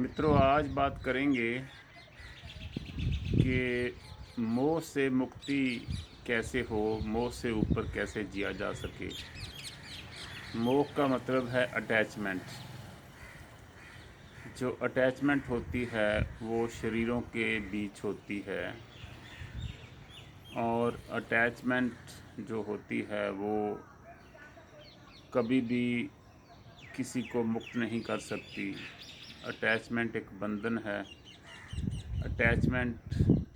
मित्रों, आज बात करेंगे कि मोह से मुक्ति कैसे हो, मोह से ऊपर कैसे जिया जा सके। मोह का मतलब है अटैचमेंट। जो अटैचमेंट होती है वो शरीरों के बीच होती है, और अटैचमेंट जो होती है वो कभी भी किसी को मुक्त नहीं कर सकती। अटैचमेंट एक बंधन है। अटैचमेंट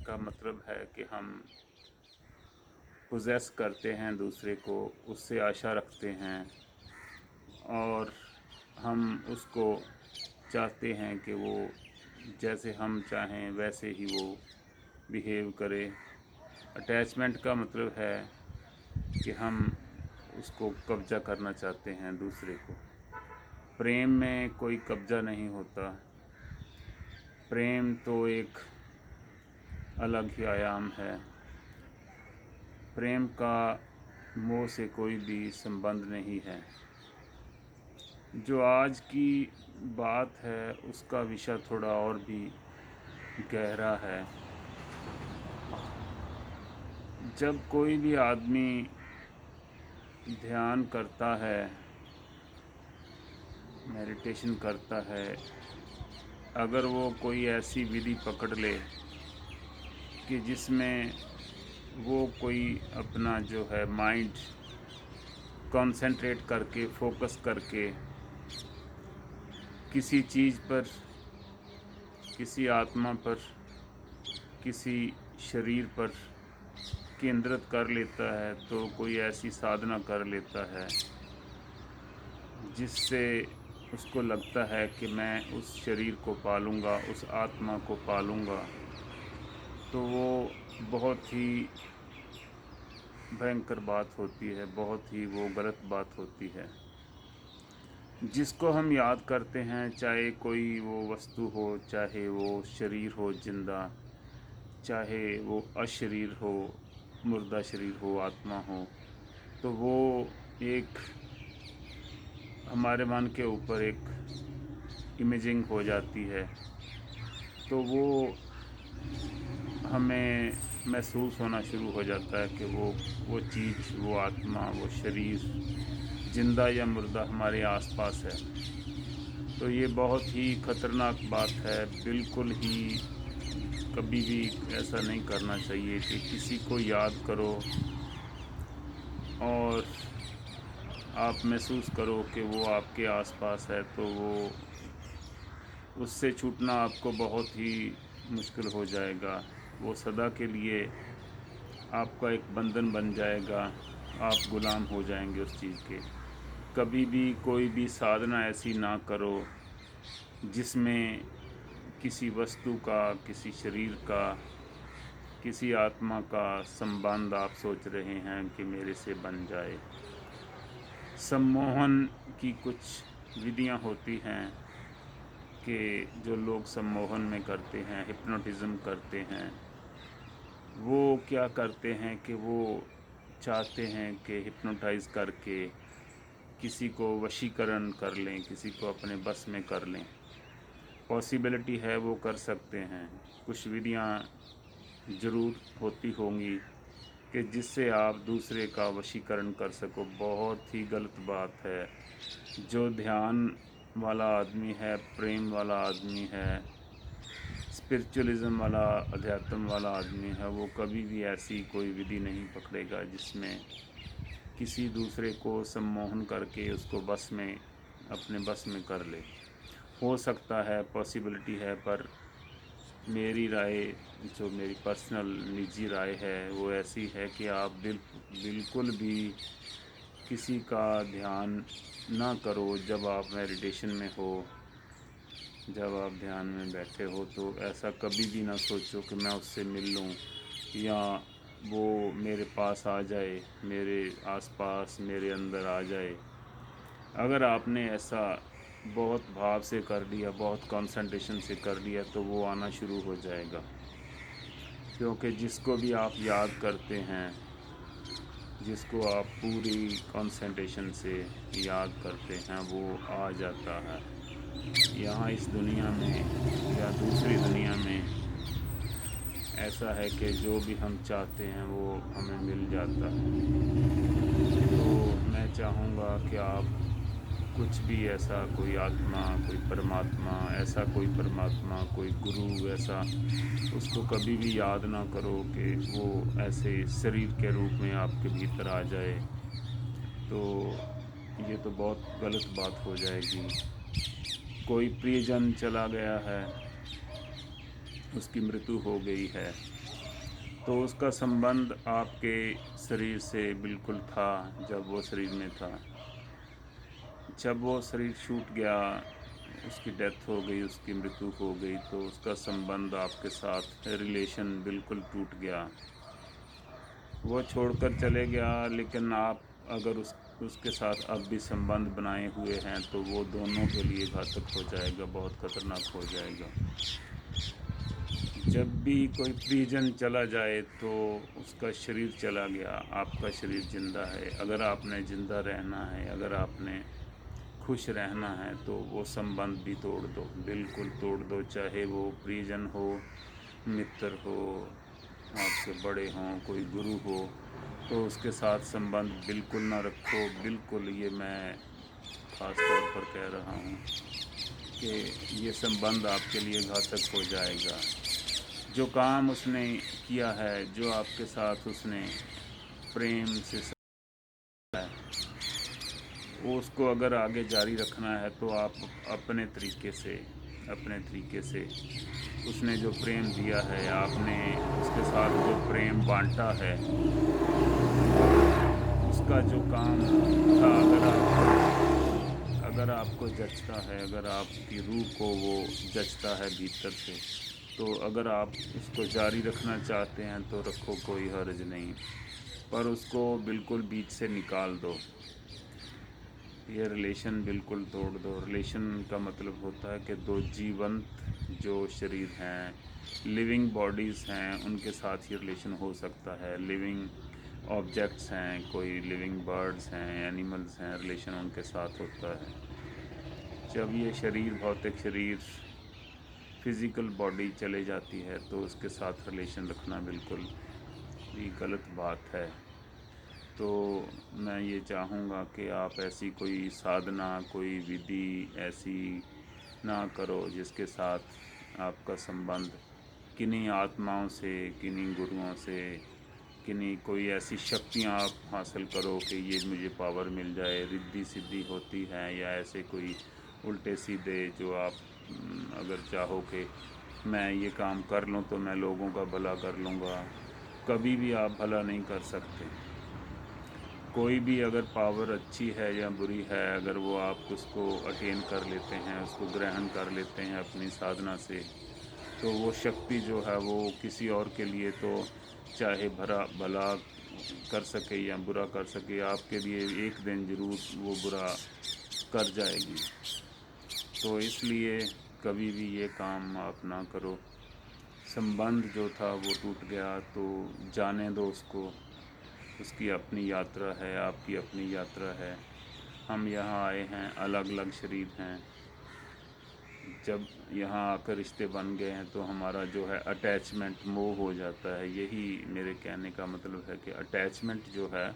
का मतलब है कि हम पोजेस करते हैं दूसरे को, उससे आशा रखते हैं और हम उसको चाहते हैं कि वो जैसे हम चाहें वैसे ही वो बिहेव करे। अटैचमेंट का मतलब है कि हम उसको कब्ज़ा करना चाहते हैं दूसरे को। प्रेम में कोई कब्ज़ा नहीं होता। प्रेम तो एक अलग ही आयाम है। प्रेम का मोह से कोई भी संबंध नहीं है। जो आज की बात है उसका विषय थोड़ा और भी गहरा है। जब कोई भी आदमी ध्यान करता है, मेडिटेशन करता है, अगर वो कोई ऐसी विधि पकड़ ले कि जिसमें वो कोई अपना जो है माइंड कंसंट्रेट करके, फोकस करके किसी चीज़ पर, किसी आत्मा पर, किसी शरीर पर केंद्रित कर लेता है, तो कोई ऐसी साधना कर लेता है जिससे उसको लगता है कि मैं उस शरीर को पालूँगा, उस आत्मा को पालूँगा, तो वो बहुत ही भयंकर बात होती है, बहुत ही वो गलत बात होती है। जिसको हम याद करते हैं, चाहे कोई वो वस्तु हो, चाहे वो शरीर हो जिंदा, चाहे वो अशरीर हो, मुर्दा शरीर हो, आत्मा हो, तो वो एक हमारे मन के ऊपर एक इमेजिंग हो जाती है। तो वो हमें महसूस होना शुरू हो जाता है कि वो चीज़, वो आत्मा, वो शरीर जिंदा या मुर्दा हमारे आसपास है। तो ये बहुत ही ख़तरनाक बात है। बिल्कुल ही कभी भी ऐसा नहीं करना चाहिए कि किसी को याद करो और आप महसूस करो कि वो आपके आसपास है, तो वो उससे छूटना आपको बहुत ही मुश्किल हो जाएगा। वो सदा के लिए आपका एक बंधन बन जाएगा। आप गुलाम हो जाएंगे उस चीज़ के। कभी भी कोई भी साधना ऐसी ना करो जिसमें किसी वस्तु का, किसी शरीर का, किसी आत्मा का संबंध आप सोच रहे हैं कि मेरे से बन जाए। सम्मोहन की कुछ विधियां होती हैं कि जो लोग सम्मोहन में करते हैं, हिप्नोटिज़्म करते हैं, वो क्या करते हैं कि वो चाहते हैं कि हिप्नोटाइज़ करके किसी को वशीकरण कर लें, किसी को अपने बस में कर लें। पॉसिबिलिटी है, वो कर सकते हैं। कुछ विधियां ज़रूर होती होंगी कि जिससे आप दूसरे का वशीकरण कर सको। बहुत ही गलत बात है। जो ध्यान वाला आदमी है, प्रेम वाला आदमी है, स्पिरिचुअलिज्म वाला, अध्यात्म वाला आदमी है, वो कभी भी ऐसी कोई विधि नहीं पकड़ेगा जिसमें किसी दूसरे को सम्मोहन करके उसको बस में, अपने बस में कर ले। हो सकता है, पॉसिबिलिटी है, पर मेरी राय, जो मेरी पर्सनल निजी राय है, वो ऐसी है कि आप बिल्कुल भी किसी का ध्यान ना करो जब आप मेडिटेशन में हो। जब आप ध्यान में बैठे हो तो ऐसा कभी भी ना सोचो कि मैं उससे मिल लूँ या वो मेरे पास आ जाए, मेरे आसपास, मेरे अंदर आ जाए। अगर आपने ऐसा बहुत भाव से कर लिया, बहुत कंसंट्रेशन से कर लिया, तो वो आना शुरू हो जाएगा। क्योंकि जिसको भी आप याद करते हैं, जिसको आप पूरी कंसंट्रेशन से याद करते हैं, वो आ जाता है। यहाँ इस दुनिया में या दूसरी दुनिया में ऐसा है कि जो भी हम चाहते हैं वो हमें मिल जाता है। तो मैं चाहूँगा कि आप कुछ भी ऐसा, कोई आत्मा, कोई परमात्मा, ऐसा कोई परमात्मा, कोई गुरु ऐसा, उसको कभी भी याद ना करो कि वो ऐसे शरीर के रूप में आपके भीतर आ जाए। तो ये तो बहुत गलत बात हो जाएगी। कोई प्रियजन चला गया है, उसकी मृत्यु हो गई है, तो उसका संबंध आपके शरीर से बिल्कुल था जब वो शरीर में था। जब वो शरीर छूट गया, उसकी डेथ हो गई, उसकी मृत्यु हो गई, तो उसका संबंध आपके साथ, रिलेशन बिल्कुल टूट गया। वो छोड़कर चले गया, लेकिन आप अगर उसके साथ अब भी संबंध बनाए हुए हैं तो वो दोनों के लिए घातक हो जाएगा, बहुत ख़तरनाक हो जाएगा। जब भी कोई प्रियजन चला जाए तो उसका शरीर चला गया, आपका शरीर ज़िंदा है। अगर आपने ज़िंदा रहना है, अगर आपने खुश रहना है, तो वो संबंध भी तोड़ दो, बिल्कुल तोड़ दो। चाहे वो प्रियजन हो, मित्र हो, आपसे बड़े हों, कोई गुरु हो, तो उसके साथ संबंध बिल्कुल ना रखो, बिल्कुल। ये मैं ख़ास तौर पर कह रहा हूँ कि ये संबंध आपके लिए घातक हो जाएगा। जो काम उसने किया है, जो आपके साथ उसने प्रेम से है, वो उसको अगर आगे जारी रखना है तो आप अपने तरीके से उसने जो प्रेम दिया है, आपने उसके साथ जो प्रेम बांटा है, उसका जो काम था, अगर आपको जचता है, अगर आपकी रूह को वो जचता है भीतर से, तो अगर आप उसको जारी रखना चाहते हैं तो रखो, कोई हर्ज नहीं। पर उसको बिल्कुल बीच से निकाल दो, ये रिलेशन बिल्कुल तोड़ दो। रिलेशन का मतलब होता है कि दो जीवंत जो शरीर हैं, लिविंग बॉडीज़ हैं, उनके साथ ही रिलेशन हो सकता है। लिविंग ऑब्जेक्ट्स हैं, कोई लिविंग बर्ड्स हैं, एनिमल्स हैं, रिलेशन उनके साथ होता है। जब ये शरीर, भौतिक शरीर, फिज़िकल बॉडी चले जाती है तो उसके साथ रिलेशन रखना बिल्कुल भी गलत बात है। तो मैं ये चाहूँगा कि आप ऐसी कोई साधना, कोई विधि ऐसी ना करो जिसके साथ आपका संबंध किन्हीं आत्माओं से, किन्हीं गुरुओं से, किन्हीं कोई ऐसी शक्तियाँ आप हासिल करो कि ये मुझे पावर मिल जाए, रिद्धि सिद्धि होती है, या ऐसे कोई उल्टे सीधे जो आप अगर चाहो कि मैं ये काम कर लूँ तो मैं लोगों का भला कर लूँगा, कभी भी आप भला नहीं कर सकते। कोई भी अगर पावर अच्छी है या बुरी है, अगर वो आप उसको अटेन कर लेते हैं, उसको ग्रहण कर लेते हैं अपनी साधना से, तो वो शक्ति जो है वो किसी और के लिए तो चाहे भला कर सके या बुरा कर सके, आपके लिए एक दिन ज़रूर वो बुरा कर जाएगी। तो इसलिए कभी भी ये काम आप ना करो। संबंध जो था वो टूट गया तो जाने दो उसको, उसकी अपनी यात्रा है, आपकी अपनी यात्रा है। हम यहाँ आए हैं, अलग अलग शरीर हैं। जब यहाँ आकर रिश्ते बन गए हैं तो हमारा जो है अटैचमेंट, मोह हो जाता है। यही मेरे कहने का मतलब है कि अटैचमेंट जो है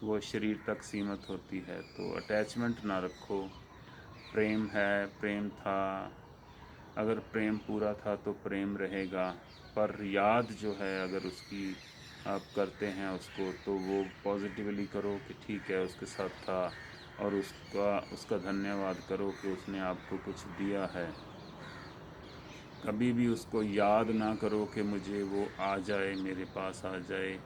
वो शरीर तक सीमित होती है, तो अटैचमेंट ना रखो। प्रेम है, प्रेम था, अगर प्रेम पूरा था तो प्रेम रहेगा। पर याद जो है अगर उसकी आप करते हैं उसको, तो वो पॉजिटिवली करो कि ठीक है उसके साथ था, और उसका धन्यवाद करो कि उसने आपको कुछ दिया है। कभी भी उसको याद ना करो कि मुझे वो आ जाए, मेरे पास आ जाए,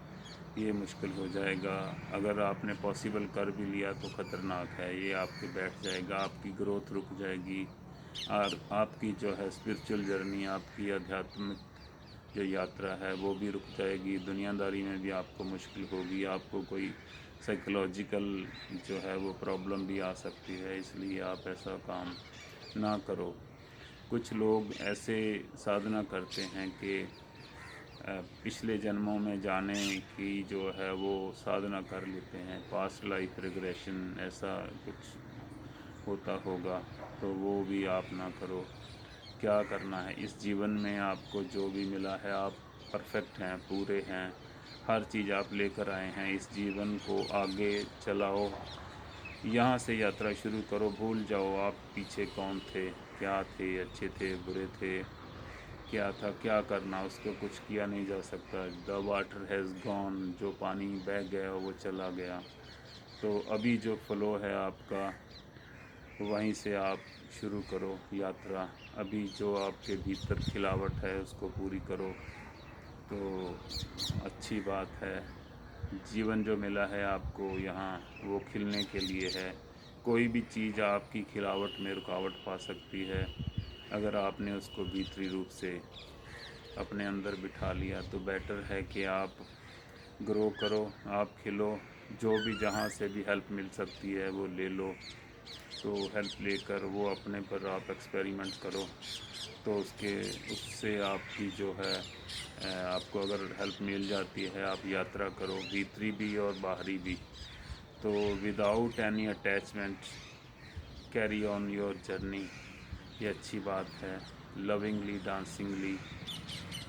ये मुश्किल हो जाएगा। अगर आपने पॉसिबल कर भी लिया तो ख़तरनाक है, ये आपके बैठ जाएगा, आपकी ग्रोथ रुक जाएगी, और आपकी जो है स्पिरिचुअल जर्नी, आपकी आध्यात्मिक जो यात्रा है वो भी रुक जाएगी। दुनियादारी में भी आपको मुश्किल होगी, आपको कोई साइकोलॉजिकल जो है वो प्रॉब्लम भी आ सकती है, इसलिए आप ऐसा काम ना करो। कुछ लोग ऐसे साधना करते हैं कि पिछले जन्मों में जाने की जो है वो साधना कर लेते हैं, पास्ट लाइफ रिग्रेशन ऐसा कुछ होता होगा। तो वो भी आप ना करो। क्या करना है इस जीवन में, आपको जो भी मिला है आप परफेक्ट हैं, पूरे हैं, हर चीज़ आप लेकर आए हैं। इस जीवन को आगे चलाओ, यहाँ से यात्रा शुरू करो। भूल जाओ आप पीछे कौन थे, क्या थे, अच्छे थे, बुरे थे, क्या था, क्या करना, उसको कुछ किया नहीं जा सकता। द वाटर हैज़ गॉन, जो पानी बह गया वो चला गया। तो अभी जो फ़्लो है आपका, वहीं से आप शुरू करो यात्रा। अभी जो आपके भीतर खिलावट है उसको पूरी करो, तो अच्छी बात है। जीवन जो मिला है आपको यहाँ, वो खिलने के लिए है। कोई भी चीज़ आपकी खिलावट में रुकावट पा सकती है। अगर आपने उसको भीतरी रूप से अपने अंदर बिठा लिया तो बेटर है कि आप ग्रो करो, आप खिलो। जो भी जहाँ से भी हेल्प मिल सकती है वो ले लो। तो हेल्प लेकर वो अपने पर आप एक्सपेरिमेंट करो, तो उससे आपकी जो है आपको अगर हेल्प मिल जाती है, आप यात्रा करो, भीतरी भी और बाहरी भी। तो without any attachment carry on your journey, ये अच्छी बात है। Lovingly, dancingly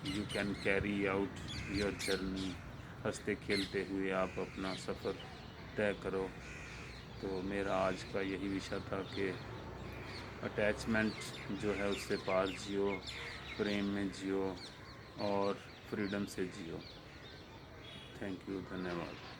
you can carry out your journey. हंसते खेलते हुए आप अपना सफ़र तय करो। तो मेरा आज का यही विषय था कि अटैचमेंट जो है उससे पार जियो, प्रेम में जियो और फ्रीडम से जियो। थैंक यू, धन्यवाद।